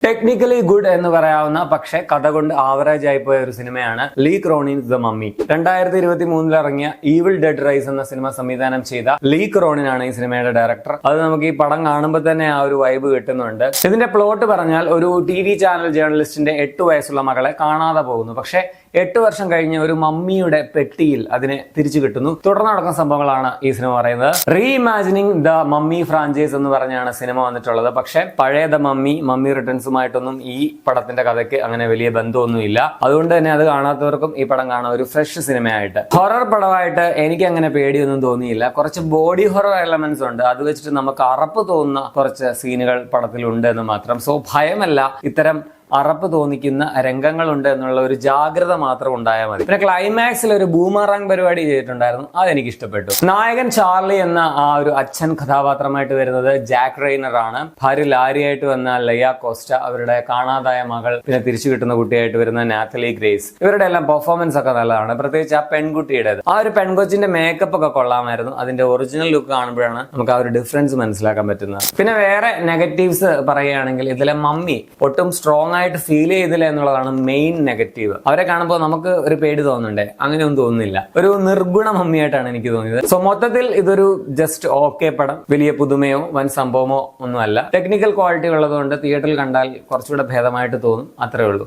Technically good എന്ന് പറയാവുന്ന പക്ഷെ കഥ കൊണ്ട് ആവറേജ് ആയിപ്പോയ ഒരു സിനിമയാണ് ലീ ക്രോണിൻസ് ദ മമ്മി. 2023 ഇറങ്ങിയ ഈവിൾ ഡെഡ് റൈസ് എന്ന സിനിമ സംവിധാനം ചെയ്ത ലീ ക്രോണിനാണ് ഈ സിനിമയുടെ ഡയറക്ടർ. അത് നമുക്ക് ഈ പടം കാണുമ്പോൾ തന്നെ ആ ഒരു വൈബ് കിട്ടുന്നുണ്ട്. ഇതിന്റെ പ്ലോട്ട് പറഞ്ഞാൽ ഒരു TV ചാനൽ ജേർണലിസ്റ്റിന്റെ 8 വയസ്സുള്ള മകളെ കാണാതെ പോകുന്നു. പക്ഷെ 8 വർഷം കഴിഞ്ഞ് ഒരു മമ്മിയുടെ പെട്ടിയിൽ അതിനെ തിരിച്ചു കിട്ടുന്നു. തുടർന്ന് നടക്കുന്ന സംഭവങ്ങളാണ് ഈ സിനിമ പറയുന്നത്. Re imagining the mummy franchise എന്ന് പറഞ്ഞാണ് സിനിമ വന്നിട്ടുള്ളത്. പക്ഷെ പഴയ ദ മമ്മി റിട്ടേൺസുമായിട്ടൊന്നും ഈ പടത്തിന്റെ കഥയ്ക്ക് അങ്ങനെ വലിയ ബന്ധമൊന്നുമില്ല. അതുകൊണ്ട് തന്നെ അത് കാണാത്തവർക്കും ഈ പടം കാണാൻ ഒരു ഫ്രഷ് സിനിമയായിട്ട്. ഹൊറർ പടമായിട്ട് എനിക്ക് അങ്ങനെ പേടിയൊന്നും തോന്നിയില്ല. കുറച്ച് ബോഡി ഹൊറർ എലമെന്റ്സ് ഉണ്ട്. അത് വെച്ചിട്ട് നമുക്ക് അറപ്പ് തോന്നുന്ന കുറച്ച് സീനുകൾ പടത്തിലുണ്ട് എന്ന് മാത്രം. സോ ഭയമല്ല, ഇത്തരം അറപ്പ് തോന്നിക്കുന്ന രംഗങ്ങളുണ്ട് എന്നുള്ള ഒരു ജാഗ്രത മാത്രം ഉണ്ടായാൽ മതി. പിന്നെ ക്ലൈമാക്സിൽ ഒരു ബൂമറാങ് പരിപാടി ചെയ്തിട്ടുണ്ടായിരുന്നു, അതെനിക്ക് ഇഷ്ടപ്പെട്ടു. നായകൻ ചാർലി എന്ന ആ ഒരു അച്ഛൻ കഥാപാത്രമായിട്ട് വരുന്നത് ജാക്ക് റെയ്നർ ആണ്. ഭാര്യ ലാരിയായിട്ട് വന്ന ലയ കോസ്റ്റ, അവരുടെ കാണാതായ മകൾ, പിന്നെ തിരിച്ചു കിട്ടുന്ന കുട്ടിയായിട്ട് വരുന്ന നാത്തലി ഗ്രേസ്. ഇവരുടെ എല്ലാം പെർഫോമൻസ് ഒക്കെ നല്ലതാണ്. പ്രത്യേകിച്ച് ആ പെൺകുട്ടിയുടേത്, ആ ഒരു പെൺകൊച്ചിന്റെ മേക്കപ്പ് ഒക്കെ കൊള്ളാമായിരുന്നു. അതിന്റെ ഒറിജിനൽ ലുക്ക് കാണുമ്പോഴാണ് നമുക്ക് ആ ഒരു ഡിഫറൻസ് മനസ്സിലാക്കാൻ പറ്റുന്നത്. പിന്നെ വേറെ നെഗറ്റീവ്സ് പറയുകയാണെങ്കിൽ ഇതിലെ മമ്മി ഒട്ടും സ്ട്രോങ് ആയിട്ട് ഫീൽ ചെയ്തില്ല എന്നുള്ളതാണ് മെയിൻ നെഗറ്റീവ്. അവരെ കാണുമ്പോൾ നമുക്ക് ഒരു പേടി തോന്നുന്നുണ്ടേ, അങ്ങനെയൊന്നും തോന്നുന്നില്ല. ഒരു നിർഗുണ മമ്മിയായിട്ടാണ് എനിക്ക് തോന്നിയത്. സോ മൊത്തത്തിൽ ഇതൊരു ജസ്റ്റ് ഓക്കെ പടം. വലിയ പുതുമയോ വൻ സംഭവമോ ഒന്നുമല്ല. ടെക്നിക്കൽ ക്വാളിറ്റി ഉള്ളതുകൊണ്ട് തിയേറ്ററിൽ കണ്ടാൽ കുറച്ചുകൂടെ ഭേദമായിട്ട് തോന്നും, അത്രേ ഉള്ളൂ.